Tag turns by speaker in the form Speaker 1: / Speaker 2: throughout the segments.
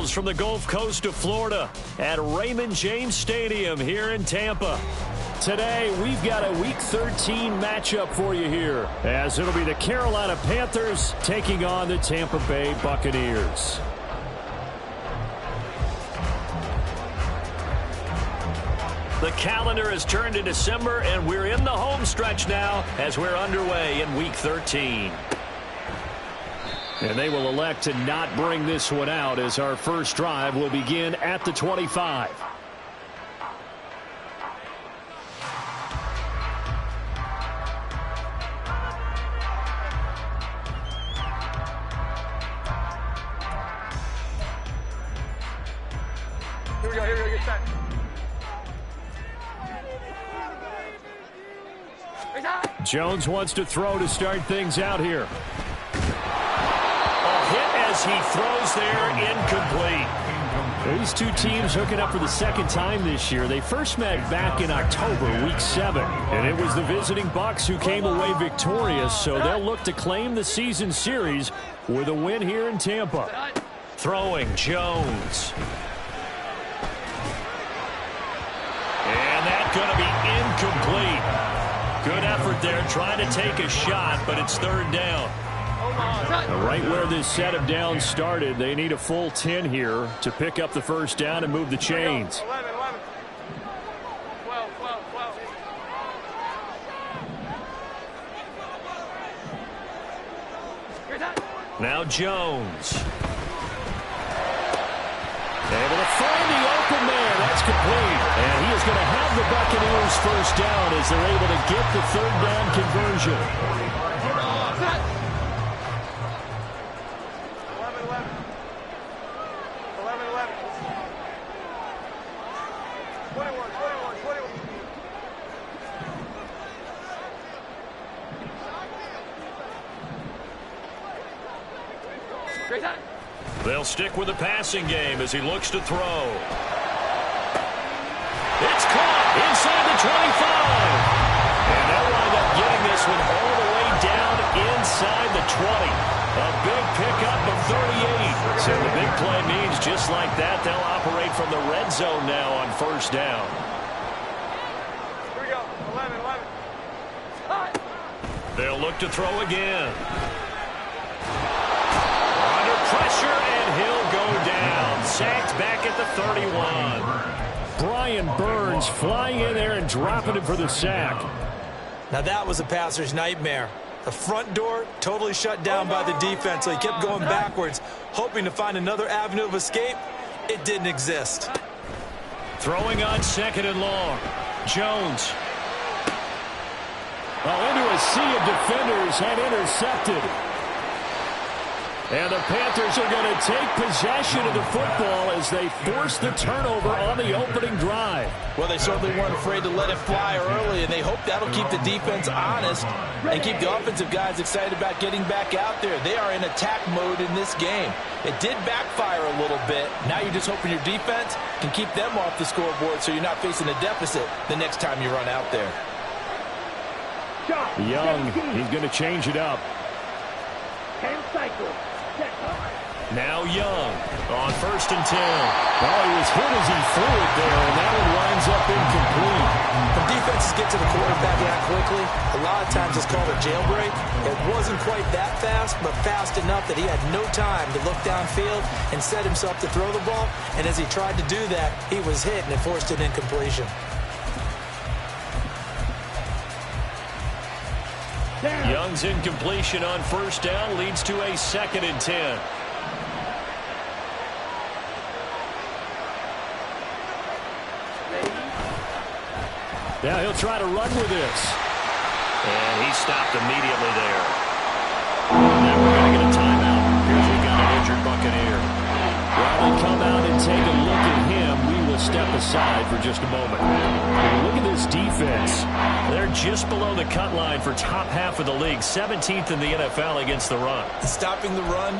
Speaker 1: miles from the Gulf Coast of Florida at Raymond James Stadium here in Tampa. Today, we've got a Week 13 matchup for you here, as it'll be the Carolina Panthers taking on the Tampa Bay Buccaneers. The calendar has turned to December, and we're in the home stretch now as we're underway in Week 13. And they will elect to not bring this one out as our first drive will begin at the 25.
Speaker 2: Here we go, get set.
Speaker 1: Jones wants to throw to start things out here. A hit as he throws there, incomplete. These two teams hooking up for the second time this year. They first met back in October, Week 7. And it was the visiting Bucs who came away victorious, so they'll look to claim the season series with a win here in Tampa. Throwing, Jones. And that's going to be incomplete. Good effort there, trying to take a shot, but it's third down. Right where this set of downs started, they need a full 10 here to pick up the first down and move the chains.
Speaker 2: 11, 12.
Speaker 1: Now Jones. Able to find the open man. That's complete. And he is going to have the Buccaneers first down as they're able to get the third down conversion.
Speaker 2: 11. 21. Great time.
Speaker 1: They'll stick with the passing game as he looks to throw. It's caught inside the 25. And they'll wind up getting this one all the way down inside the 20. A big pickup of 38. So the big play means just like that, they'll operate from the red zone now on first down.
Speaker 2: Here we go. 11.
Speaker 1: They'll look to throw again. Under pressure, and he'll go down. Sacked back at the 31. Brian Burns flying in there and dropping him for the sack.
Speaker 3: Now that was a passer's nightmare. The front door totally shut down by the defense, so he kept going backwards, hoping to find another avenue of escape. It didn't exist.
Speaker 1: Throwing on second and long. Jones. Into a sea of defenders and intercepted. And the Panthers are going to take possession of the football as they force the turnover on the opening drive.
Speaker 3: Well, they certainly weren't afraid to let it fly early, and they hope that'll keep the defense honest and keep the offensive guys excited about getting back out there. They are in attack mode in this game. It did backfire a little bit. Now you're just hoping your defense can keep them off the scoreboard so you're not facing a deficit the next time you run out there.
Speaker 1: Young, he's going to change it up.
Speaker 2: 10 cycles.
Speaker 1: Now Young on 1st and 10. Oh, he was hit as he threw it there, and that one winds up incomplete.
Speaker 3: When defenses get to the quarterback that quickly, a lot of times it's called a jailbreak. It wasn't quite that fast, but fast enough that he had no time to look downfield and set himself to throw the ball. And as he tried to do that, he was hit, and it forced an incompletion.
Speaker 1: Young's incompletion on first down leads to a 2nd and 10. Yeah, he'll try to run with this. And he stopped immediately there. Now we're going to get a timeout. Here's we've got an injured Buccaneer. While they come out and take a look at him, we will step aside for just a moment. Look at this defense. They're just below the cut line for top half of the league, 17th in the NFL against the run.
Speaker 3: Stopping the run,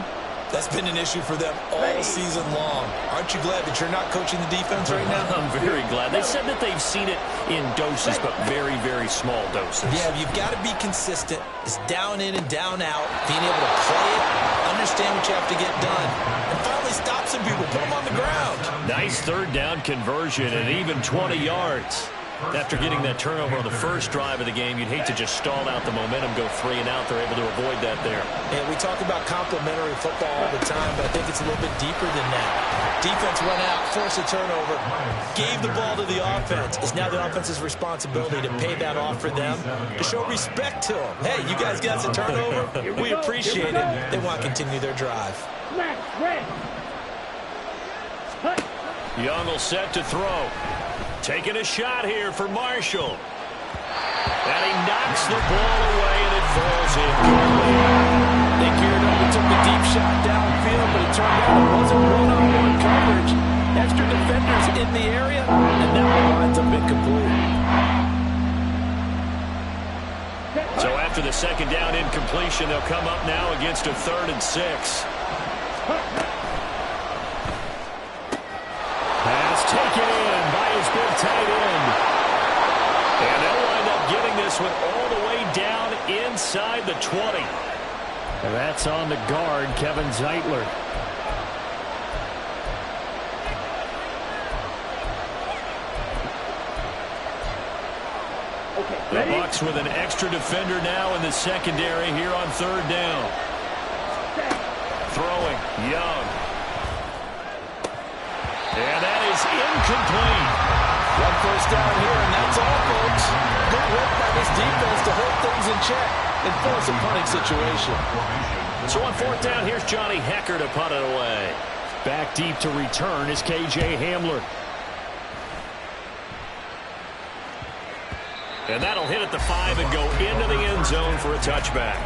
Speaker 3: that's been an issue for them all season long. Aren't you glad that you're not coaching the defense right now?
Speaker 1: I'm very glad. They said that they've seen it in doses, but very, very small doses.
Speaker 3: Yeah, you've got to be consistent. It's down in and down out, being able to play it, understand what you have to get done, and finally finally stop some people, put them on the ground.
Speaker 1: Nice third down conversion and even 20 yards. After getting that turnover on the first drive of the game, you'd hate to just stall out the momentum, go 3 and out. They're able to avoid that there.
Speaker 3: And we talk about complementary football all the time, but I think it's a little bit deeper than that. Defense went out, forced a turnover, gave the ball to the offense. It's now the offense's responsibility to pay that off for them, to show respect to them. Hey, you guys got some turnover? We appreciate it. They want to continue their drive.
Speaker 1: Young will set to throw. Taking a shot here for Marshall. And he knocks the ball away, and it falls in.
Speaker 3: They geared up and took a deep shot downfield, but it turned out it wasn't one-on-one coverage. Extra defenders in the area, and that one winds up incomplete.
Speaker 1: So after the second down incompletion, they'll come up now against a 3rd and 6. Pass taken in by his big tight end. And they'll wind up getting this one all the way down inside the 20. And that's on the guard, Kevin Zeitler. The Bucs with an extra defender now in the secondary here on 3rd down. Throwing, Young. And that is incomplete.
Speaker 3: One first down here, and that's all, folks. Good work by this defense to hold things in check and force a punting situation.
Speaker 1: So on 4th down, here's Johnny Hecker to punt it away. Back deep to return is K.J. Hamler. And that'll hit at the 5 and go into the end zone for a touchback.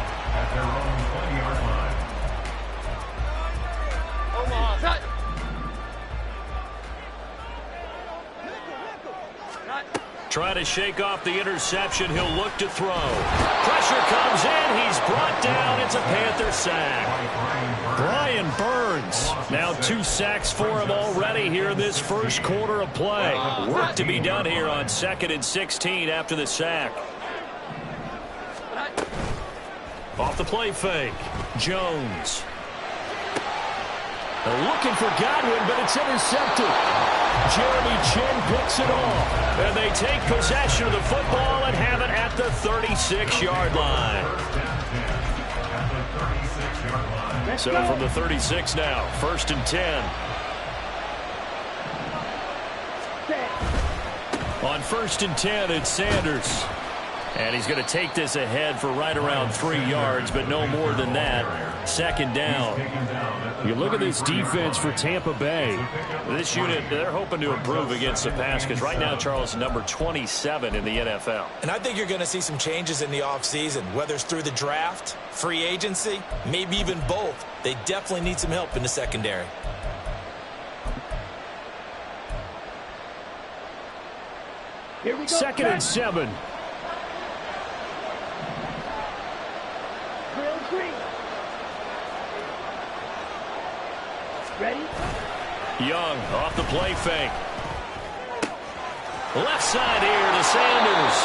Speaker 1: Trying to shake off the interception. He'll look to throw. Pressure comes in. He's brought down. It's a Panther sack. Brian Burns. Now 2 sacks for him already here in this first quarter of play. Work to be done here on 2nd and 16 after the sack. Off the play fake. Jones. They're looking for Godwin, but it's intercepted. Jeremy Chin picks it off. And they take possession of the football and have it at the 36-yard line. So from the 36 now, 1st and 10. On 1st and 10, it's Sanders. And he's going to take this ahead for right around 3 yards, but no more than that. 2nd down. You look at this defense for Tampa Bay. This unit, they're hoping to improve against the pass because right now, Charles, number 27 in the NFL.
Speaker 3: And I think you're going to see some changes in the offseason, whether it's through the draft, free agency, maybe even both. They definitely need some help in the secondary.
Speaker 2: Here we go.
Speaker 1: 2nd and 7.
Speaker 2: Ready?
Speaker 1: Young off the play fake. Left side here to Sanders.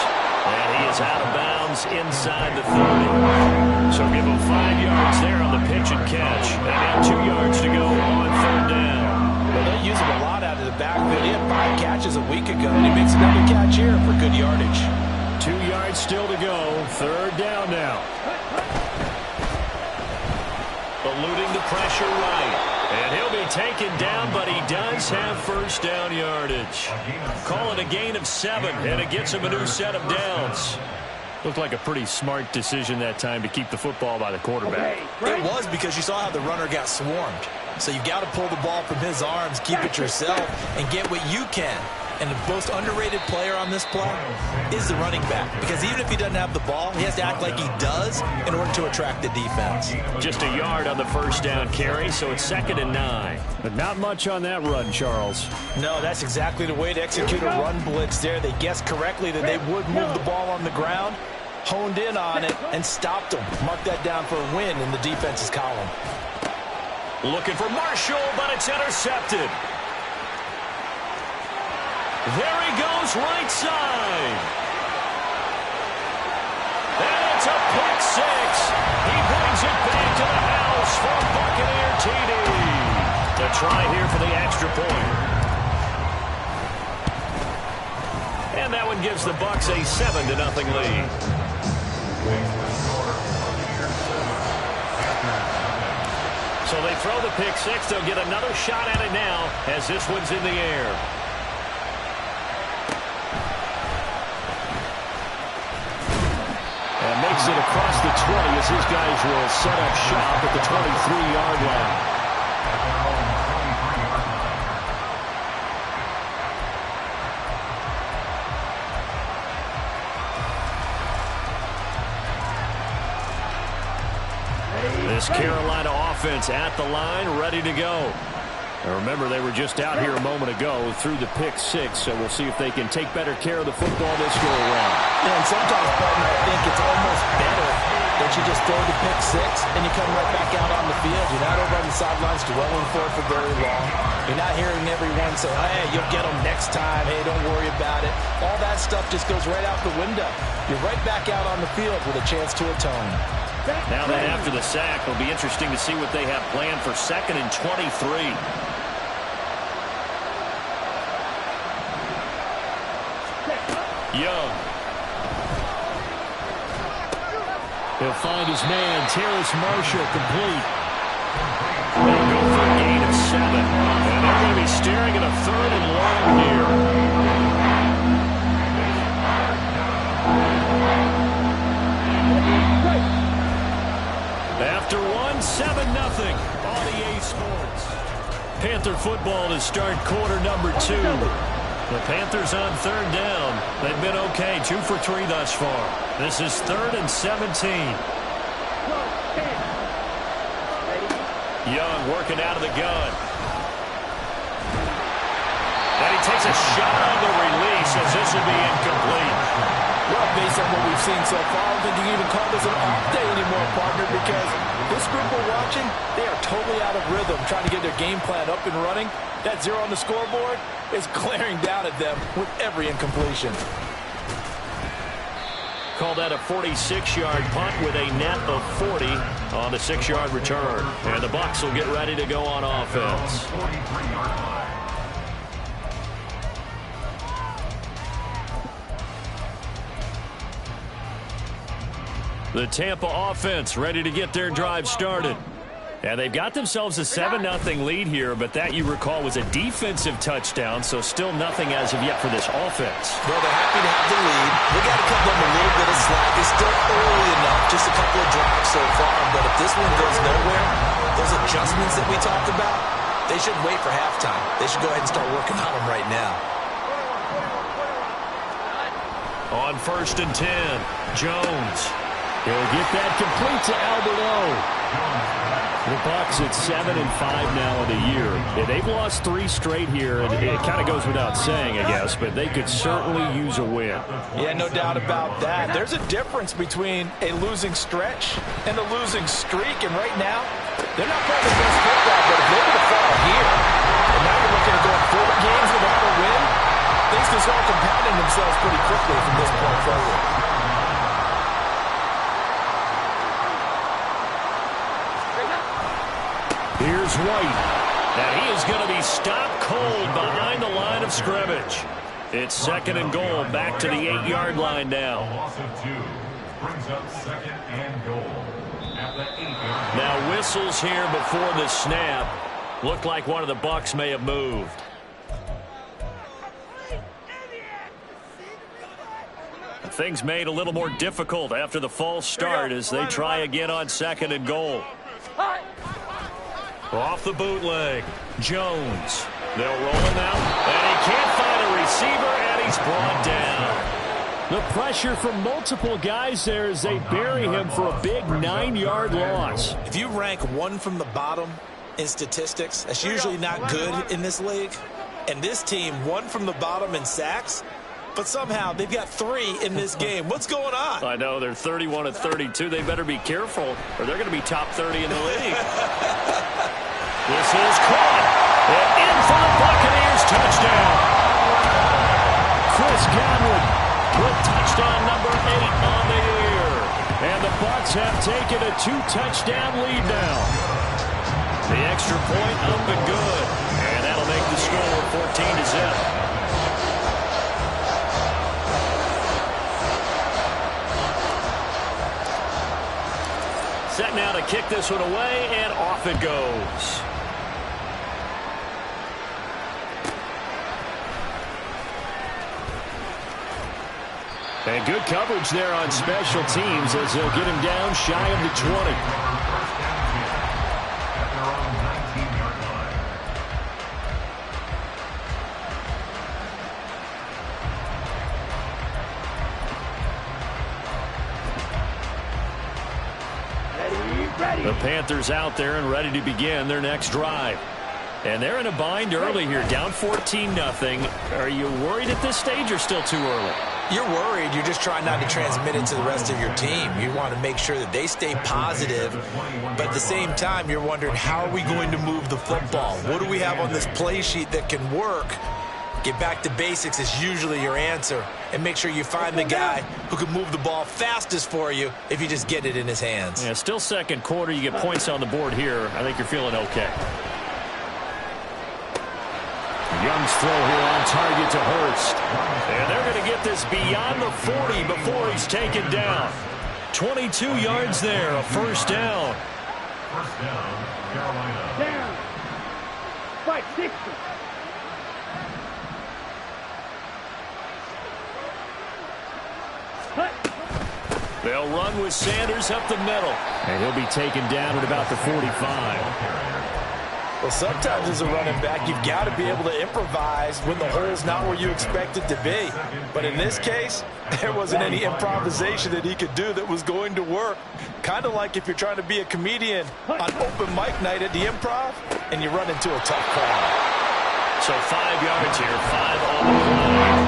Speaker 1: And he is out of bounds inside the 30. So give him 5 yards there on the pitch and catch. And now 2 yards to go on 3rd down.
Speaker 3: Well, they use him a lot out of the backfield. He had 5 catches a week ago, and he makes another catch here for good yardage.
Speaker 1: 2 yards still to go. 3rd down now. Eluding the pressure right. And he'll be taken down, but he does have 1st down yardage. Call it a gain of 7, and it gets him a new set of downs. Looked like a pretty smart decision that time to keep the football by the quarterback.
Speaker 3: It was because you saw how the runner got swarmed. So you got to pull the ball from his arms, keep it yourself, and get what you can. And the most underrated player on this play is the running back. Because even if he doesn't have the ball, he has to act like he does in order to attract the defense.
Speaker 1: Just a yard on the 1st down carry, so it's 2nd and 9. But not much on that run, Charles.
Speaker 3: No, that's exactly the way to execute a run blitz there. They guessed correctly that they would move the ball on the ground, honed in on it, and stopped them. Mark that down for a win in the defense's column.
Speaker 1: Looking for Marshall, but it's intercepted. There he goes, right side. And it's a pick 6. He brings it back to the house for Buccaneer TD. The try here for the extra point. And that one gives the Bucs a 7-0 lead. So they throw the pick six. They'll get another shot at it now as this one's in the air. And makes it across the 20 as his guys will set up shop at the 23-yard line. This Carolina offense at the line, ready to go. And remember, they were just out here a moment ago through the pick six, so we'll see if they can take better care of the football this go around.
Speaker 3: Yeah, and sometimes, partner, I think it's almost better that you just throw the pick six and you come right back out on the field. You're not over on the sidelines dwelling for it for very long. You're not hearing everyone say, hey, you'll get them next time. Hey, don't worry about it. All that stuff just goes right out the window. You're right back out on the field with a chance to atone.
Speaker 1: Now that after the sack, it'll be interesting to see what they have planned for 2nd and 23. Young.
Speaker 4: He'll find his man, Terrace Marshall, complete.
Speaker 1: They'll go for a gain of 7. And they're going to be staring at a 3rd and long here. After 7-0 on EA Sports. Panther football to start quarter number 2. The Panthers on 3rd down. They've been okay, 2 for 3 thus far. This is 3rd and 17. Young working out of the gun. And he takes a shot on the release as this will be incomplete.
Speaker 3: Well, based on what we've seen so far, I don't think you can even call this an off day anymore, partner, because this group we're watching, they are totally out of rhythm, trying to get their game plan up and running. That 0 on the scoreboard is glaring down at them with every incompletion.
Speaker 1: Call that a 46-yard punt with a net of 40 on the 6-yard return. And the Bucs will get ready to go on offense. The Tampa offense ready to get their drive started. And they've got themselves a 7-0 lead here, but that, you recall, was a defensive touchdown, so still nothing as of yet for this offense.
Speaker 3: Well, they're happy to have the lead. They got to cut them a little bit of slack. It's still early enough, just a couple of drives so far, but if this one goes nowhere, those adjustments that we talked about, they should wait for halftime. They should go ahead and start working on them right now.
Speaker 1: On 1st and 10, Jones.
Speaker 4: He'll get that complete to Alberto. The Bucs at 7-5 now in the year. Yeah, they've lost 3 straight here, and it kind of goes without saying, I guess, but they could certainly use a win.
Speaker 3: Yeah, no doubt about that. There's a difference between a losing stretch and a losing streak, and right now, they're not playing the best football, but if they're going to fall here, and now you're looking at going 4 games without a win, things can start compounding themselves pretty quickly from this point forward.
Speaker 1: Here's White, and he is going to be stopped cold behind the line of scrimmage. It's 2nd and goal, back to the 8-yard line now.
Speaker 2: Brings up 2nd and goal at the 8-yard line.
Speaker 1: Now whistles here before the snap. Looked like one of the Bucs may have moved. Things made a little more difficult after the false start as they try again on 2nd and goal. Off the bootleg, Jones. They'll roll him out, and he can't find a receiver, and he's brought down.
Speaker 4: The pressure from multiple guys there as they bury him for a big 9-yard loss.
Speaker 3: If you rank 1 from the bottom in statistics, that's usually not good in this league. And this team, 1 from the bottom in sacks, but somehow they've got 3 in this game. What's going on?
Speaker 1: I know, they're 31 of 32. They better be careful, or they're going to be top 30 in the league. This is caught. And in for the Buccaneers, touchdown.
Speaker 4: Chris Godwin with touchdown number 8 on the year. And the Bucs have taken a 2-touchdown lead now.
Speaker 1: The extra point up and good. And that'll make the score 14-0. Set now to kick this one away, and off it goes. And good coverage there on special teams as they'll get him down shy of the 20. The Panthers out there and ready to begin their next drive. And they're in a bind early here, down 14-0. Are you worried at this stage or still too early?
Speaker 3: You're worried. You're just trying not to transmit it to the rest of your team. You want to make sure that they stay positive, but at the same time, you're wondering, how are we going to move the football? What do we have on this play sheet that can work? Get back to basics is usually your answer, and make sure you find the guy who can move the ball fastest for you if you just get it in his hands.
Speaker 1: Yeah, still second quarter. You get points on the board here. I think you're feeling okay. Young's throw here on target to Hurst. And they're going to get this beyond the 40 before he's taken down. 22 yards there, a first down.
Speaker 2: First down, Carolina.
Speaker 5: Down. Fight 60.
Speaker 1: They'll run with Sanders up the middle. And he'll be taken down at about the 45.
Speaker 3: Well, sometimes as a running back, you've got to be able to improvise when the hole's not where you expect it to be. But in this case, there wasn't any improvisation that he could do that was going to work. Kind of like if you're trying to be a comedian on open mic night at the Improv and you run into a tough crowd.
Speaker 1: So 5 yards here, 5 on the play.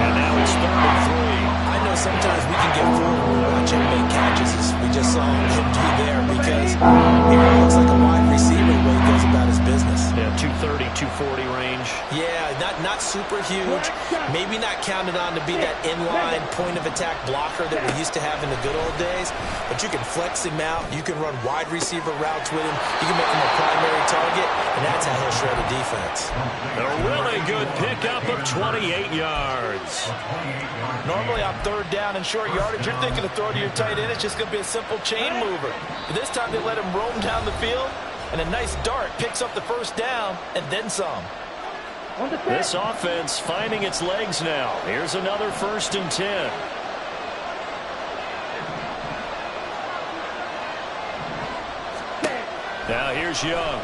Speaker 1: And now it's 3rd and 3.
Speaker 3: I know sometimes we can get fooled when we watch him make catches, as we just saw him do there, because he really looks like a wide receiver the way he goes about his business.
Speaker 1: Yeah, 230, 240 range.
Speaker 3: Yeah, not super huge. Maybe not counted on to be that inline point-of-attack blocker that we used to have in the good old days, but you can flex him out. You can run wide receiver routes with him. You can make him a primary target, and that's how he'll shred a defense.
Speaker 1: A really good pickup of 28 yards.
Speaker 3: Normally on 3rd down and short yardage, you're thinking to throw to your tight end. It's just going to be a simple chain mover. But this time they let him roam down the field, and a nice dart picks up the first down and then some.
Speaker 1: This offense finding its legs now. Here's another 1st and 10. Now here's Young.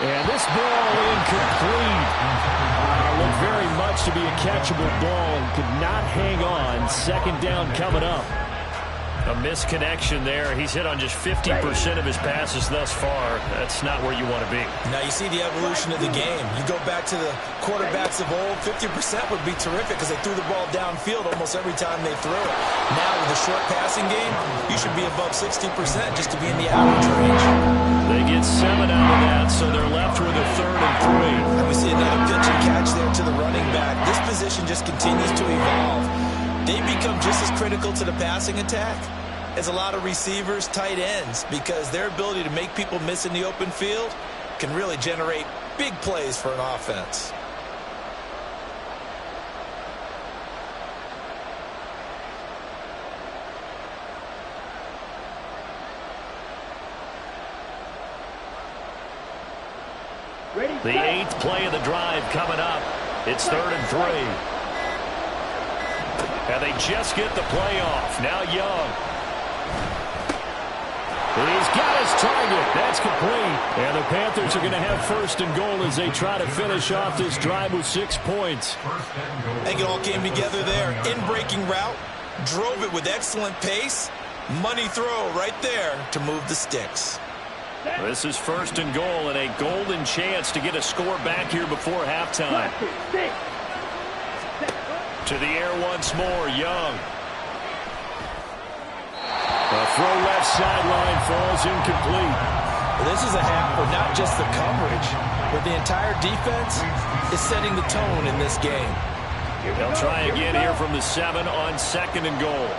Speaker 1: And this ball incomplete. Looked very much to be a catchable ball and could not hang on. 2nd down coming up. A misconnection there. He's hit on just 50% of his passes thus far. That's not where you want to be.
Speaker 3: Now you see the evolution of the game. You go back to the quarterbacks of old, 50% would be terrific because they threw the ball downfield almost every time they threw it. Now with the short passing game, you should be above 60% just to be in the average range.
Speaker 1: They get 7 out of that, so they're left with a 3rd and 3.
Speaker 3: And we see another pitch and catch there to the running back. This position just continues to evolve. They become just as critical to the passing attack as a lot of receivers, tight ends, because their ability to make people miss in the open field can really generate big plays for an offense.
Speaker 1: The 8th play of the drive coming up. It's 3rd and 3. And they just get the play off. Now Young. He's got his target. That's complete. And the Panthers are going to have 1st and goal as they try to finish off this drive with 6 points.
Speaker 3: I think it all came together there. In-breaking route. Drove it with excellent pace. Money throw right there to move the sticks.
Speaker 1: This is 1st and goal and a golden chance to get a score back here before halftime. To the air once more, Young. A throw left sideline falls incomplete.
Speaker 3: Well, this is a half where not just the coverage, but the entire defense is setting the tone in this game.
Speaker 1: They'll try again here from the 7 on 2nd and goal.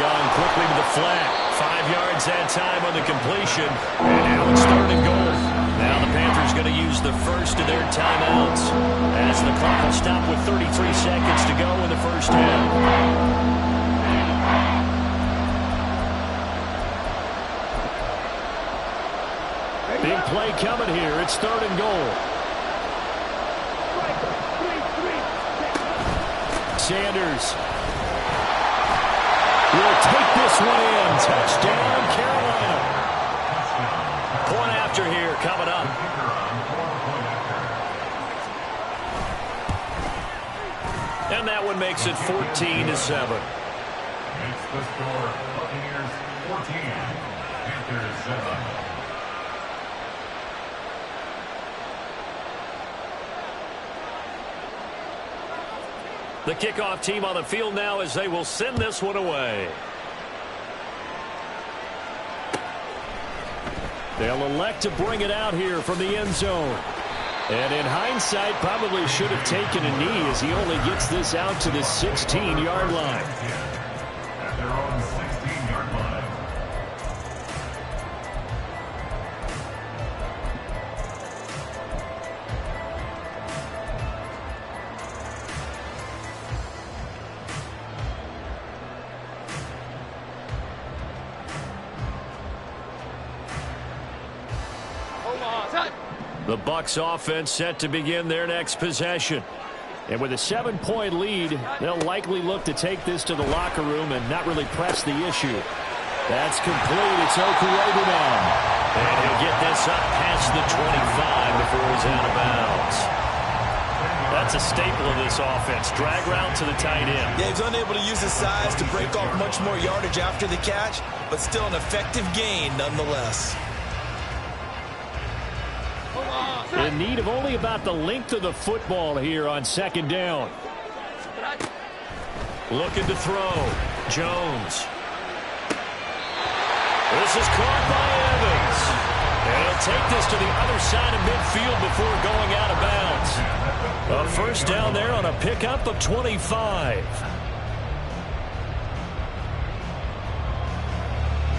Speaker 1: Young quickly to the flat. 5 yards that time on the completion. And now it's 3rd and goal. Now the Panthers going to use the first of their timeouts as the clock will stop with 33 seconds to go in the first half.
Speaker 4: Big play coming here. It's 3rd and goal. Sanders will take this one in. Touchdown, Carolina.
Speaker 1: Point after here coming up. And that one makes it 14-7.
Speaker 2: Makes the score Buccaneers 14, Panthers 7.
Speaker 1: The kickoff team on the field now as they will send this one away.
Speaker 4: They'll elect to bring it out here from the end zone. And in hindsight, probably should have taken a knee as he only gets this out to the 16-yard line.
Speaker 2: At their own 16-yard line.
Speaker 1: The Bucs offense set to begin their next possession.
Speaker 4: And with a 7-point lead, they'll likely look to take this to the locker room and not really press the issue. That's complete. It's Okurebu now.
Speaker 1: And he'll get this up past the 25 before he's out of bounds. That's a staple of this offense. Drag route to the tight end.
Speaker 3: Yeah, he's unable to use his size to break off much more yardage after the catch, but still an effective gain nonetheless.
Speaker 4: In need of only about the length of the football here on 2nd down.
Speaker 1: Looking to throw. Jones. This is caught by Evans. And he'll take this to the other side of midfield before going out of bounds. A first down there on a pickup of 25.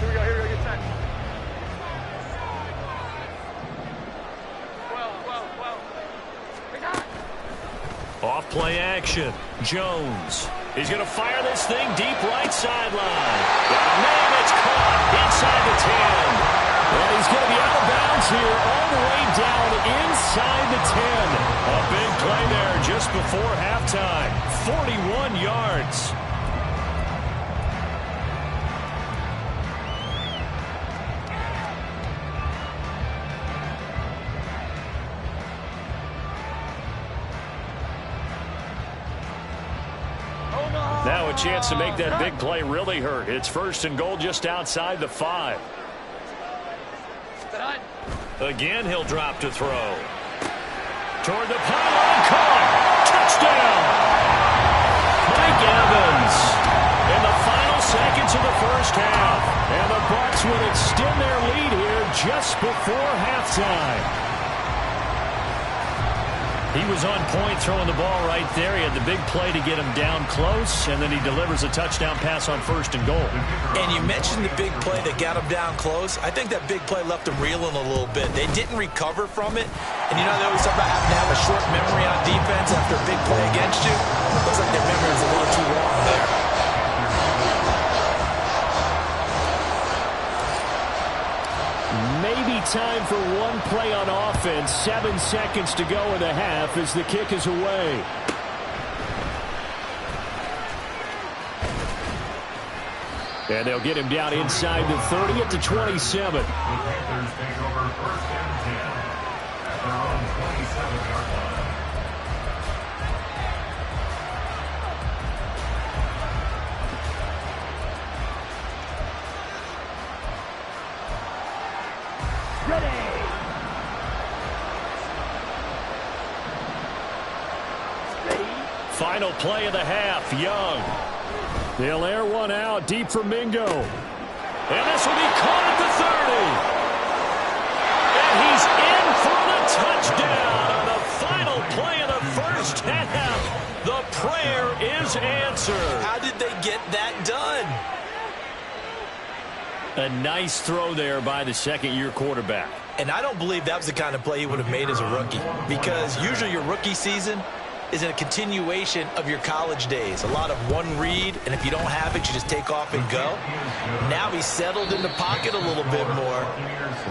Speaker 5: Here we go, get set. 12.
Speaker 1: Off play action. Jones. He's going to fire this thing deep right sideline. Man, it's caught inside the 10.
Speaker 4: And he's going to be out of bounds here all the way down inside the 10.
Speaker 1: A big play there just before halftime. 41 yards. Now a chance to make that big play really hurt. It's 1st and goal just outside the 5. Again, he'll drop to throw. Toward the pylon, caught. Touchdown! Mike Evans in the final seconds of the first half.
Speaker 4: And the Bucs would extend their lead here just before halftime.
Speaker 1: He was on point throwing the ball right there. He had the big play to get him down close, and then he delivers a touchdown pass on 1st and goal.
Speaker 3: And you mentioned the big play that got him down close. I think that big play left him reeling a little bit. They didn't recover from it. And you know, they always talk about having to have a short memory on defense after a big play against you. It looks like their memory is a little too long there.
Speaker 4: Maybe time for one play on offense. 7 seconds to go in the half as the kick is away. And they'll get him down inside the 30 at the 27.
Speaker 2: The Panthers take over 1st and 10 at their own 27-yard line.
Speaker 4: Final play of the half, Young. They'll air one out deep for Mingo.
Speaker 1: And this will be caught at the 30. And he's in for the touchdown on the final play of the first half. The prayer is answered.
Speaker 3: How did they get that done?
Speaker 4: A nice throw there by the second-year quarterback.
Speaker 3: And I don't believe that was the kind of play he would have made as a rookie, because usually your rookie season is a continuation of your college days. A lot of one read, and if you don't have it, you just take off and go. Now he's settled in the pocket a little bit more,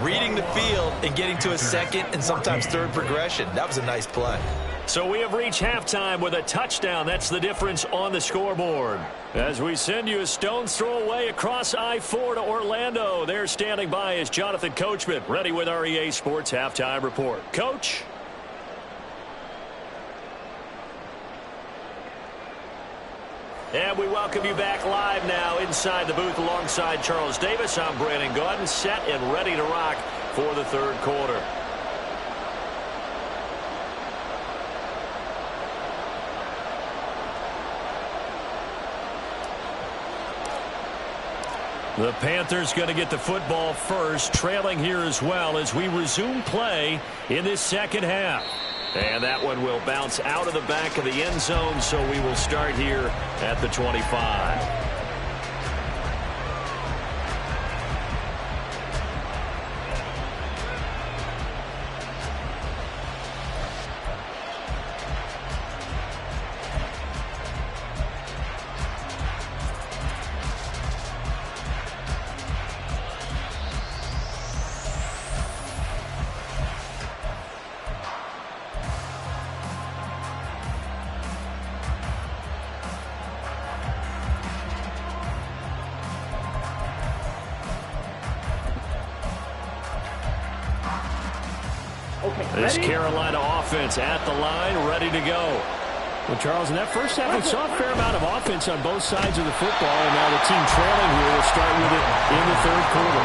Speaker 3: reading the field and getting to a second and sometimes third progression. That was a nice play.
Speaker 4: So we have reached halftime with a touchdown. That's the difference on the scoreboard. As we send you a stone's throw away across I-4 to Orlando. There standing by is Jonathan Coachman, ready with our EA Sports Halftime Report. Coach? And we welcome you back live now inside the booth alongside Charles Davis. I'm Brandon Gaudin, set and ready to rock for the third quarter. The Panthers going to get the football first, trailing here as well as we resume play in this second half. And that one will bounce out of the back of the end zone, so we will start here at the 25. This Carolina offense at the line, ready to go. Well, Charles, in that first half, we saw a fair amount of offense on both sides of the football, and now the team trailing here will start with it in the third quarter.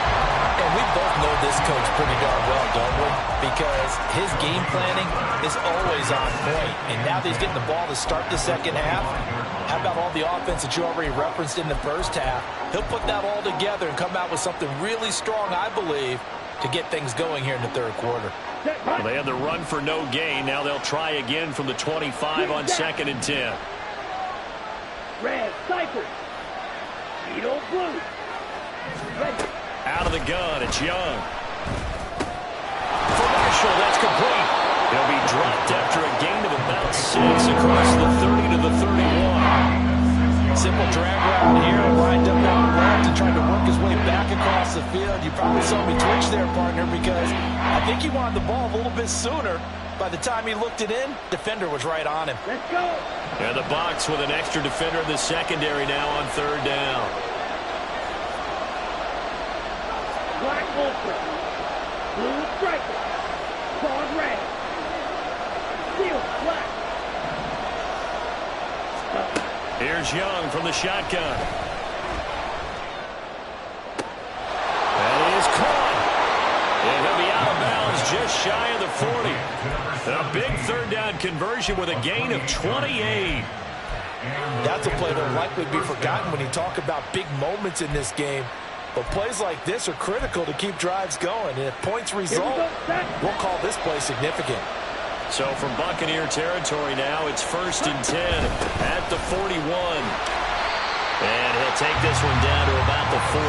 Speaker 3: And we both know this coach pretty darn well, don't we? Because his game planning is always on point. And now that he's getting the ball to start the second half, how about all the offense that you already referenced in the first half? He'll put that all together and come out with something really strong, I believe, to get things going here in the third quarter.
Speaker 4: Well, they had the run for no gain. Now they'll try again from the 25 on 2nd and 10.
Speaker 5: Red, cycle. Beetle, blue. Red.
Speaker 4: Out of the gun, it's Young. For Marshall, that's complete. He'll be dropped after a gain of about 6 across the 30 to the 31.
Speaker 3: Simple drag route here, lined up down the left and trying to work his way back across the field. You probably saw me twitch there, partner, because I think he wanted the ball a little bit sooner. By the time he looked it in, defender was right on him.
Speaker 5: Let's go.
Speaker 4: And the box with an extra defender in the secondary now on third down.
Speaker 5: Black ultra. Blue striker. Broad red. Steel black.
Speaker 4: Here's Young from the shotgun. That is caught. And he'll be out of bounds just shy of the 40. A big third down conversion with a gain of 28.
Speaker 3: That's a play that will likely be forgotten when you talk about big moments in this game. But plays like this are critical to keep drives going. And if points result, we'll call this play significant.
Speaker 4: So from Buccaneer territory now, it's 1st and 10 at the 41. And he'll take this one down to about the 40.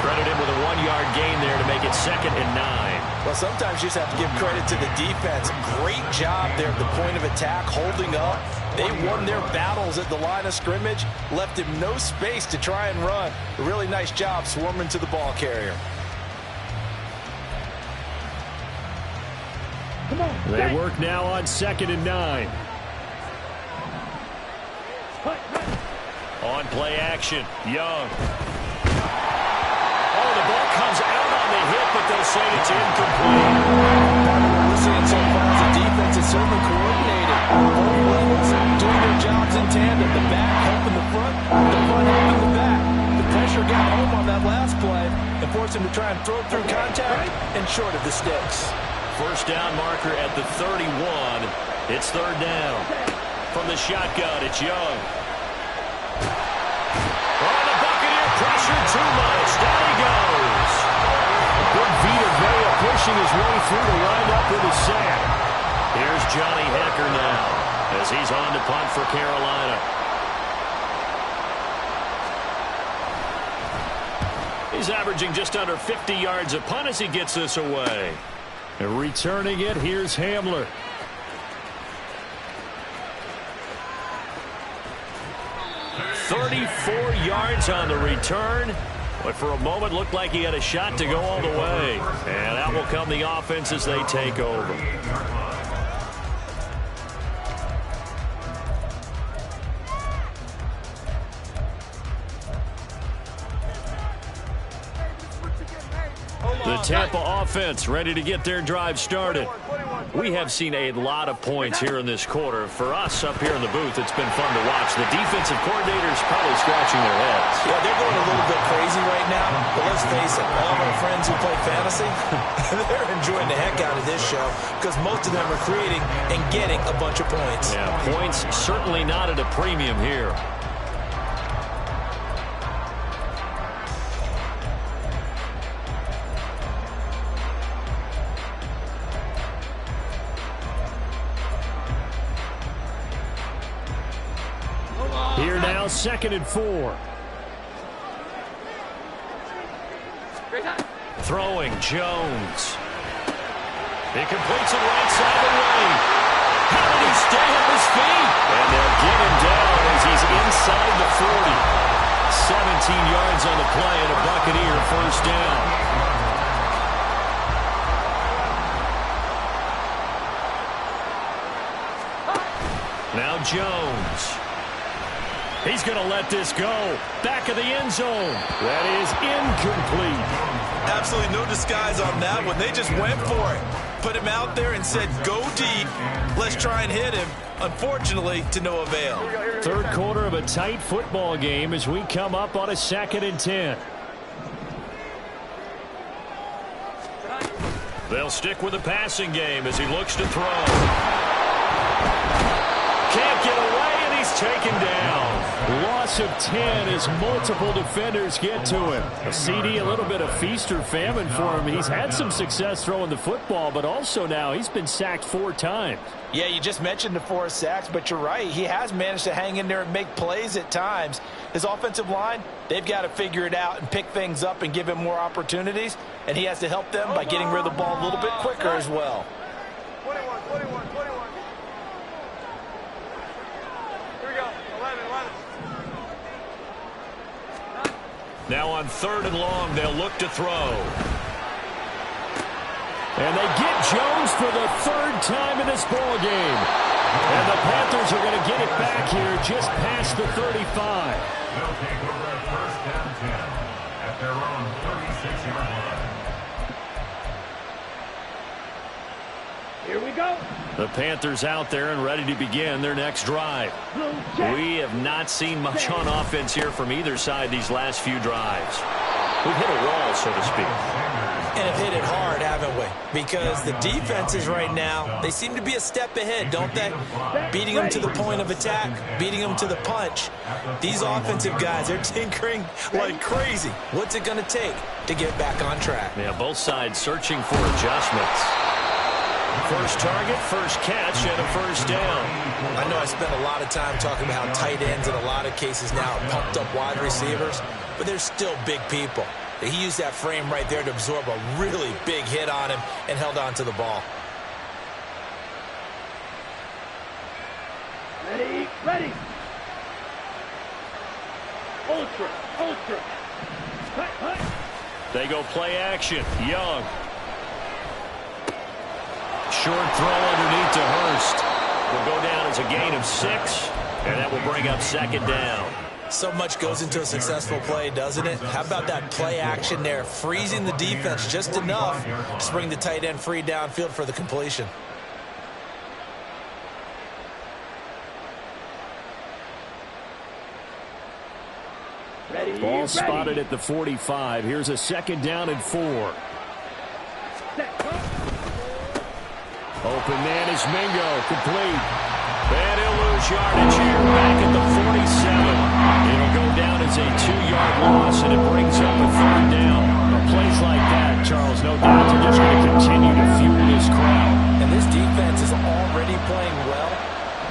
Speaker 4: Credit him with a 1-yard gain there to make it 2nd and 9.
Speaker 3: Well, sometimes you just have to give credit to the defense. Great job there at the point of attack, holding up. They won their battles at the line of scrimmage, left him no space to try and run. A really nice job swarming to the ball carrier.
Speaker 4: They work now on 2nd and 9. On play action, Young. Oh, the ball comes out on the hit, but they'll say it's incomplete.
Speaker 3: What we're seeing so far as the defense is certainly coordinated. Both levels doing their jobs in tandem. The back helping the front helping the back. The pressure got home on that last play and forced him to try and throw it through contact and short of the sticks.
Speaker 4: First down marker at the 31. It's third down. From the shotgun, it's Young. Oh, the Buccaneer pressure too much. Down he goes. Big Vita Vea pushing his way through to wind up with a sack. Here's Johnny Hecker now as he's on to punt for Carolina.
Speaker 1: He's averaging just under 50 yards a punt as he gets this away.
Speaker 4: And returning it, here's Hamler.
Speaker 1: "34 yards on the return, but for a moment looked like he had a shot to go all the way. And out will come the offense as they take over. The Tampa offense ready to get their drive started. We have seen a lot of points here in this quarter. For us up here in the booth, it's been fun to watch. The defensive coordinators probably scratching their heads.
Speaker 3: Yeah, they're going a little bit crazy right now. But let's face it, all of our friends who play fantasy, they're enjoying the heck out of this show because most of them are creating and getting a bunch of points.
Speaker 1: Yeah, points certainly not at a premium here.
Speaker 4: Here now, 2nd and 4.
Speaker 1: Throwing, Jones. He completes it right side of the lane. How did he stay on his feet? And they'll get him down as he's inside the 40. 17 yards on the play and a Buccaneer first down. Now Jones. He's going to let this go. Back of the end zone.
Speaker 4: That is incomplete.
Speaker 3: Absolutely no disguise on that one. They just went for it. Put him out there and said, go deep. Let's try and hit him. Unfortunately, to no avail.
Speaker 4: Third quarter of a tight football game as we come up on a 2nd and 10.
Speaker 1: They'll stick with the passing game as he looks to throw. Can't get away, and he's taken down.
Speaker 4: Loss of 10 as multiple defenders get to him. A CD, a little bit of feast or famine for him. He's had some success throwing the football, but also now he's been sacked 4 times.
Speaker 3: Yeah, you just mentioned the 4 sacks, but you're right. He has managed to hang in there and make plays at times. His offensive line, they've got to figure it out and pick things up and give him more opportunities, and he has to help them by getting rid of the ball a little bit quicker as well.
Speaker 5: 21. Here we go. 11.
Speaker 1: Now on 3rd and long, they'll look to throw.
Speaker 4: And they get Jones for the 3rd time in this ball game. And the Panthers are going to get it back here just past the 35.
Speaker 2: They'll take over at 1st and 10 at their own 36-yard line.
Speaker 5: Here we go.
Speaker 1: The Panthers out there and ready to begin their next drive. We have not seen much on offense here from either side these last few drives. We've hit a wall, so to speak.
Speaker 3: And have hit it hard, haven't we? Because the defenses right now, they seem to be a step ahead, don't they? Beating them to the point of attack, beating them to the punch. These offensive guys, they're tinkering like crazy. What's it going to take to get back on track?
Speaker 1: Yeah, both sides searching for adjustments. First target, first catch, and a first down.
Speaker 3: I know I spent a lot of time talking about how tight ends in a lot of cases now are pumped up wide receivers, but they're still big people. He used that frame right there to absorb a really big hit on him and held on to the ball.
Speaker 5: Ready. Ultra. Hut.
Speaker 1: They go play action. Young. Short throw underneath to Hurst. Will go down as a gain of 6, and that will bring up 2nd down.
Speaker 3: So much goes into a successful play, doesn't it? How about that play action there, freezing the defense just enough to bring the tight end free downfield for the completion.
Speaker 4: Ball spotted at the 45. Here's a 2nd down and 4. Open man is Mingo, complete.
Speaker 1: And he'll lose yardage here, back at the 47. It'll go down as a 2-yard loss, and it brings up a 3rd down.
Speaker 4: Plays like that, Charles, no doubt, they're just going to continue to fuel this crowd.
Speaker 3: And this defense is already playing well,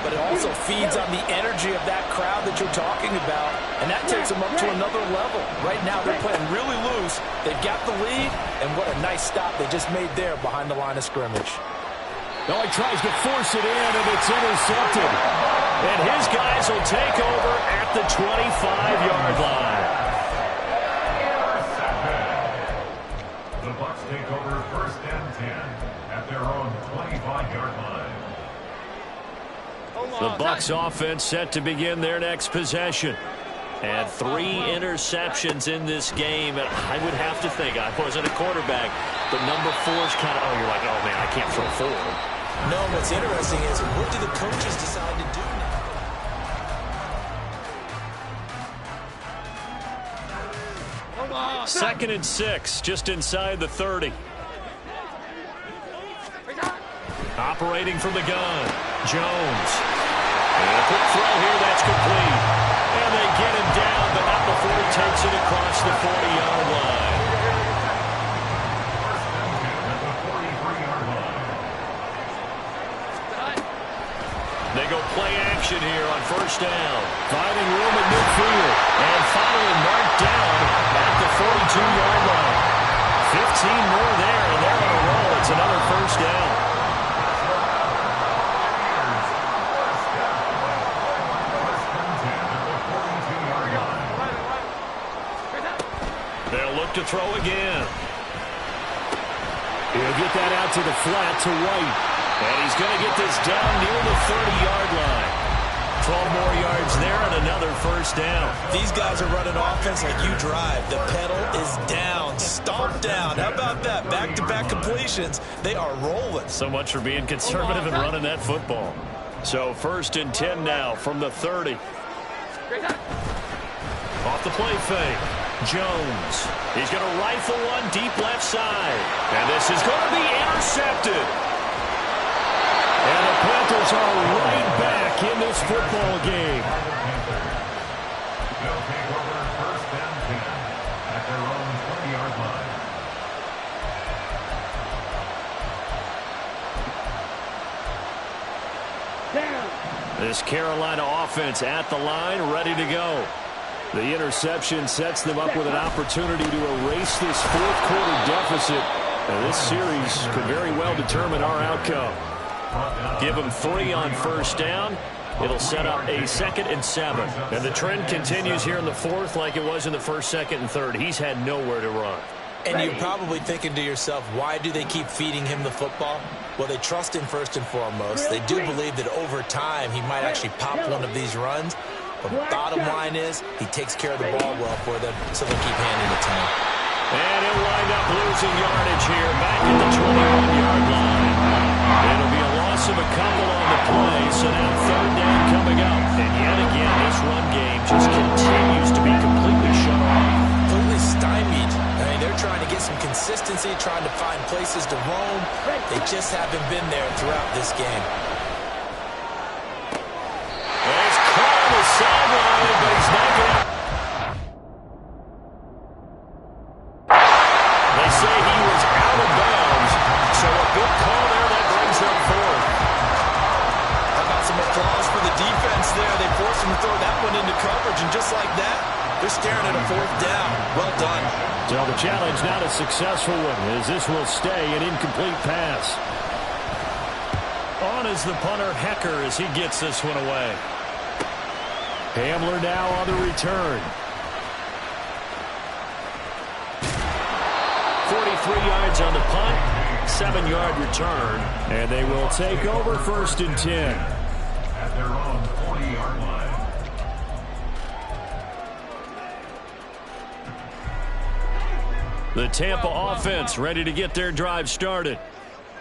Speaker 3: but it also feeds on the energy of that crowd that you're talking about, and that takes them up to another level. Right now, they're playing really loose. They've got the lead, and what a nice stop they just made there behind the line of scrimmage.
Speaker 4: No, he tries to force it in, and it's intercepted. And his guys will take over at the 25-yard line.
Speaker 2: The Bucs take over first and 10 at their own 25-yard line.
Speaker 4: The Bucs offense set to begin their next possession. And 3 interceptions in this game. And I would have to think, I wasn't a quarterback, but number 4 is kind of, you're like, oh, man, I can't throw 4.
Speaker 3: No, what's interesting is what do the coaches decide to do now?
Speaker 4: 2nd and 6, just inside the 30. Operating from the gun, Jones. And a quick throw here, that's complete. And they get him down, but not before he takes it across the 40-yard line. They go play action here on first down. Finding room at midfield. And finally marked down at the 42-yard line. 15 more there, and they're on a roll. It's another first down. They'll look to throw again. He'll get that out to the flat to White. And he's going to get this down near the 30-yard line. 12 more yards there and another first down.
Speaker 3: These guys are running offense like you drive. The pedal is down, stomped down. How about that? Back-to-back completions. They are rolling.
Speaker 4: So much for being conservative and running that football. So 1st and 10 now from the 30. Off the play fake. Jones. He's going to rifle one deep left side. And this is going to be intercepted. And the Panthers are right back in this football game.
Speaker 2: They'll take over first and 10 at their own 20-yard line.
Speaker 4: This Carolina offense at the line, ready to go. The interception sets them up with an opportunity to erase this fourth-quarter deficit. And this series could very well determine our outcome. Give them 3 on first down. It'll set up a 2nd and 7. And the trend continues here in the 4th like it was in the 1st, 2nd, and 3rd. He's had nowhere to run.
Speaker 3: And you're probably thinking to yourself, why do they keep feeding him the football? Well, they trust him first and foremost. They do believe that over time he might actually pop one of these runs. But the bottom line is he takes care of the ball well for them, so they'll keep handing it to him.
Speaker 4: And he'll wind up losing yardage here back at the 21-yard line. It'll be a loss of a couple on the play, so now 3rd down coming up. And yet again, this run game just continues to be completely shut off.
Speaker 3: Completely stymied. I mean, they're trying to get some consistency, trying to find places to roam. They just haven't been there throughout this game.
Speaker 4: He's caught on the sideline, but he's not going to. They say he was out of bounds, so a good call there that brings up 4th.
Speaker 3: How about some applause for the defense there? They forced him to throw that one into coverage, and just like that, they're staring at a 4th down. Well done.
Speaker 4: So the challenge not a successful one, as this will stay an incomplete pass. On is the punter, Hecker, as he gets this one away. Hamler now on the return. 43 yards on the punt, 7-yard return, and they will take over 1st and 10.
Speaker 2: At their own 40-yard line.
Speaker 4: The Tampa offense ready to get their drive started.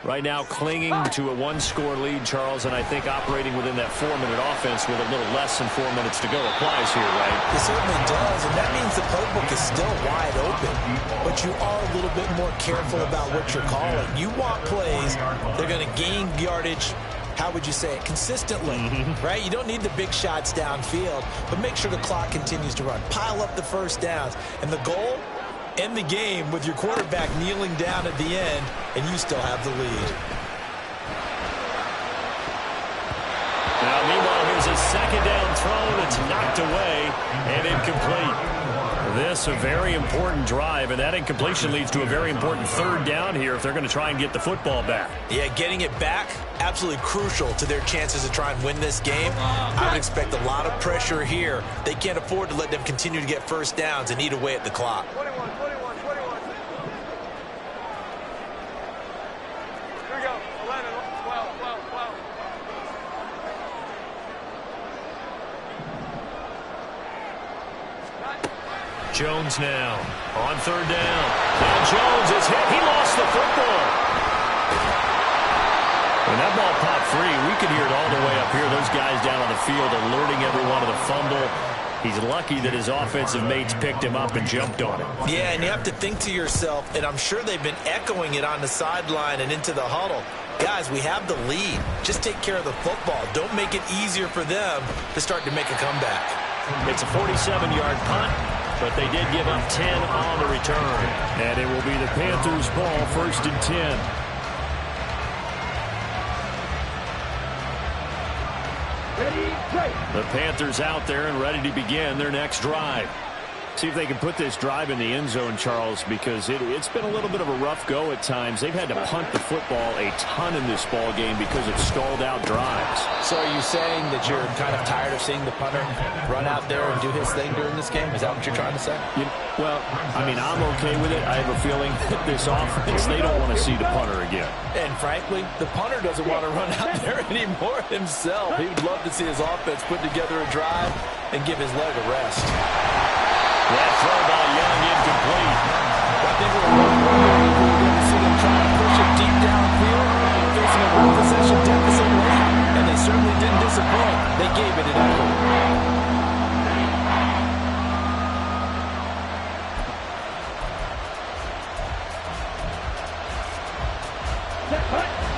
Speaker 4: Right now clinging to a 1-score lead, Charles, and I think operating within that 4-minute offense with a little less than 4 minutes to go applies here, right?
Speaker 3: It certainly does, and that means the playbook is still wide open. But you are a little bit more careful about what you're calling. You want plays, they're going to gain yardage, how would you say it, consistently, right? You don't need the big shots downfield, but make sure the clock continues to run. Pile up the first downs, and the goal? End the game with your quarterback kneeling down at the end, and you still have the lead.
Speaker 4: Now, meanwhile,
Speaker 1: second down thrown. It's knocked away and incomplete. This a very important drive, and that incompletion leads to a very important third down here if they're going to try and get the football back.
Speaker 3: Yeah, getting it back, absolutely crucial to their chances to try and win this game. I would expect a lot of pressure here. They can't afford to let them continue to get first downs and eat away at the clock.
Speaker 5: 21. Here we go. 11, 12.
Speaker 1: Jones now on third down. Now Jones is hit. He lost the football. When that ball popped free, we could hear it all the way up here. Those guys down on the field alerting everyone of the fumble. He's lucky that his offensive mates picked him up and jumped on it.
Speaker 3: Yeah, and you have to think to yourself, and I'm sure they've been echoing it on the sideline and into the huddle. Guys, we have the lead. Just take care of the football. Don't make it easier for them to start to make a comeback.
Speaker 1: It's a 47-yard punt, but they did give up 10 on the return.
Speaker 4: And it will be the Panthers' ball, 1st and 10. The Panthers out there and ready to begin their next drive. See if they can put this drive in the end zone, Charles, because it's been a little bit of a rough go at times. They've had to punt the football a ton in this ball game because of stalled-out drives.
Speaker 3: So are you saying that you're kind of tired of seeing the punter run out there and do his thing during this game? Is that what you're trying to say?
Speaker 4: Well, I mean, I'm okay with it. I have a feeling that this offense, they don't want to see the punter again.
Speaker 3: And frankly, the punter doesn't want to run out there anymore himself. He would love to see his offense put together a drive and give his leg a rest.
Speaker 1: That throw by Young incomplete.
Speaker 3: I think we're going to see them try to push it deep downfield, facing a one-possession deficit late, and they certainly didn't disappoint. They gave it an effort.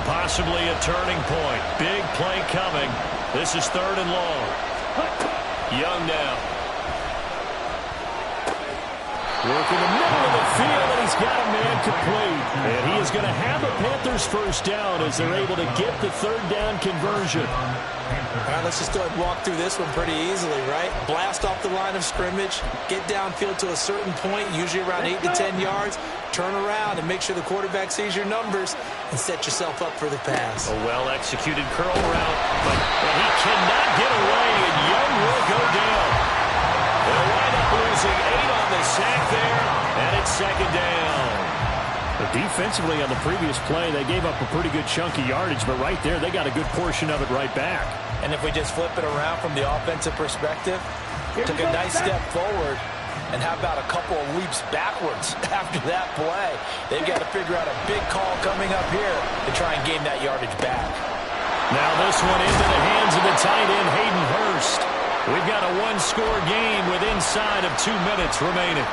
Speaker 1: Possibly a turning point. Big play coming. This is 3rd and long. Young now.
Speaker 4: Work in the middle of the field, and he's got a man complete. And he is going to have a Panthers first down as they're able to get the third down conversion.
Speaker 3: All right, let's just go ahead and walk through this one pretty easily, right? Blast off the line of scrimmage, get downfield to a certain point, usually around 8 to 10 yards, turn around and make sure the quarterback sees your numbers and set yourself up for the pass.
Speaker 1: A well-executed curl route, but he cannot get away, and Young will go down. They'll wind up losing 8 on the sack there, and it's 2nd down.
Speaker 4: But defensively on the previous play, they gave up a pretty good chunk of yardage, but right there, they got a good portion of it right back.
Speaker 3: And if we just flip it around from the offensive perspective, took a nice step forward, and how about a couple of leaps backwards after that play? They've got to figure out a big call coming up here to try and gain that yardage back.
Speaker 1: Now this one into the hands of the tight end, Hayden Hurst. We've got a one-score game with inside of 2 minutes remaining.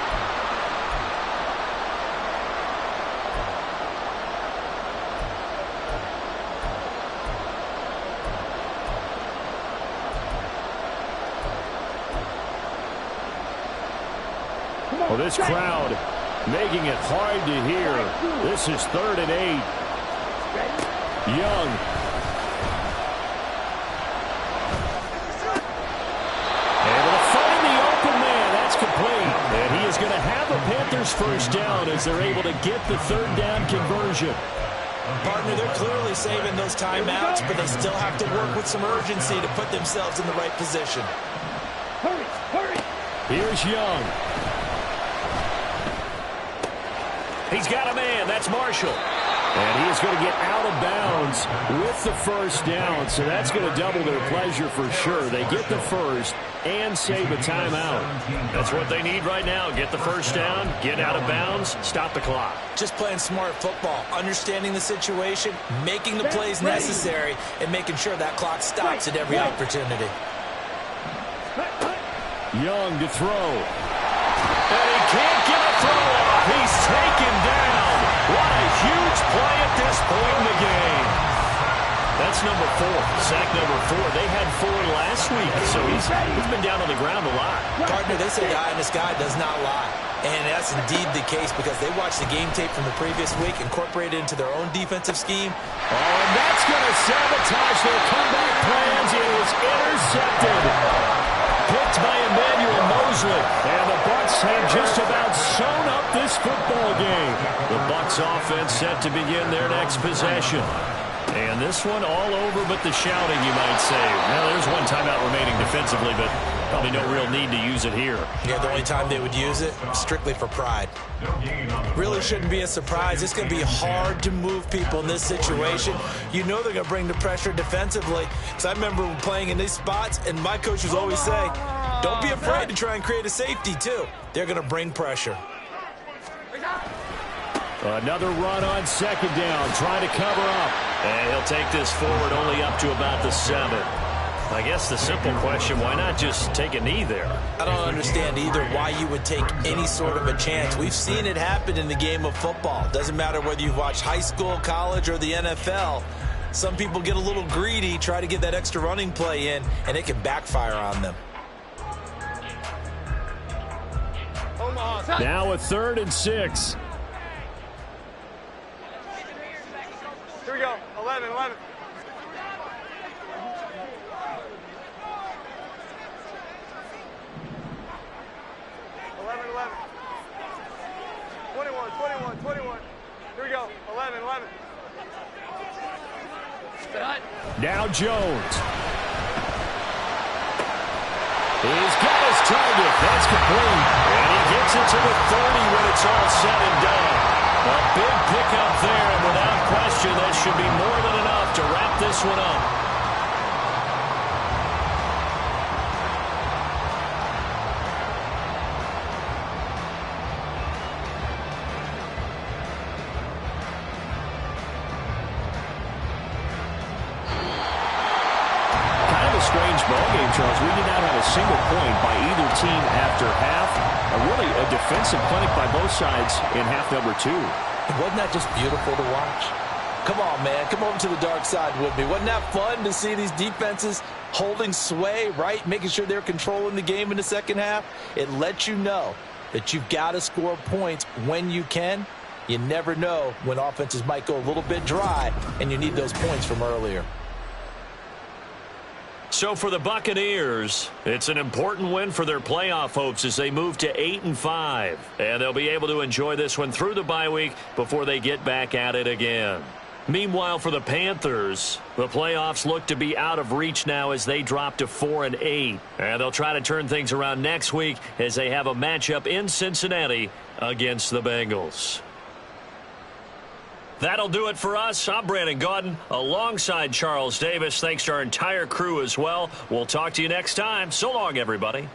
Speaker 4: Well, this crowd making it hard to hear. This is 3rd and 8. Young. Able to find the open man. That's complete. And he is going to have a Panthers first down as they're able to get the third down conversion.
Speaker 3: Partner, they're clearly saving those timeouts, but they still have to work with some urgency to put themselves in the right position.
Speaker 5: Hurry!
Speaker 4: Here's Young.
Speaker 1: He's got a man. That's Marshall.
Speaker 4: And he is going to get out of bounds with the first down, so that's going to double their pleasure for sure. They get the first and save a timeout.
Speaker 1: That's what they need right now. Get the first down, get out of bounds, stop the clock.
Speaker 3: Just playing smart football, understanding the situation, making the plays necessary, and making sure that clock stops at every opportunity.
Speaker 4: Young to throw.
Speaker 1: And he can't get a throw off. He's taken down. What a huge play at this point in the game. That's number 4. Sack number 4. They had 4 last week, so he's been down on the ground a lot.
Speaker 3: Partner, they say the eye in the sky does not lie. And that's indeed the case because they watched the game tape from the previous week, incorporated it into their own defensive scheme.
Speaker 4: Oh, and that's going to sabotage their comeback plans. It was intercepted. Picked by Emmanuel Mosley. And the Bucs have just about sewn up this football game. The Bucs offense set to begin their next possession. And this one all over but the shouting, you might say. Now, there's one timeout remaining defensively, but probably no real need to use it here.
Speaker 3: Yeah, the only time they would use it, strictly for pride. Really shouldn't be a surprise. It's going to be hard to move people in this situation. You know they're going to bring the pressure defensively. Because I remember playing in these spots, and my coach would always say, don't be afraid to try and create a safety, too. They're going to bring pressure.
Speaker 4: Another run on second down, trying to cover up.
Speaker 1: And he'll take this forward only up to about the 7. I guess the simple question, why not just take a knee there?
Speaker 3: I don't understand either why you would take any sort of a chance. We've seen it happen in the game of football. Doesn't matter whether you've watched high school, college, or the NFL. Some people get a little greedy, try to get that extra running play in, and it can backfire on them.
Speaker 4: Now a 3rd and 6.
Speaker 5: Here we go. 11, 11. 21. Here we go. 11.
Speaker 4: Now Jones. He's got his target. That's complete. And he gets it to the 30 when it's all said and done. A big pickup there, and without question, that should be more than enough to wrap this one up. Strange ball game, Charles. We did not have a single point by either team after half. Really a defensive clinic by both sides in half number 2.
Speaker 3: Wasn't that just beautiful to watch? Come on, man. Come over to the dark side with me. Wasn't that fun to see these defenses holding sway, right? Making sure they're controlling the game in the second half. It lets you know that you've got to score points when you can. You never know when offenses might go a little bit dry, and you need those points from earlier.
Speaker 1: So for the Buccaneers, it's an important win for their playoff hopes as they move to 8-5. And they'll be able to enjoy this one through the bye week before they get back at it again. Meanwhile, for the Panthers, the playoffs look to be out of reach now as they drop to 4-8. And they'll try to turn things around next week as they have a matchup in Cincinnati against the Bengals. That'll do it for us. I'm Brandon Gaudin alongside Charles Davis. Thanks to our entire crew as well. We'll talk to you next time. So long, everybody.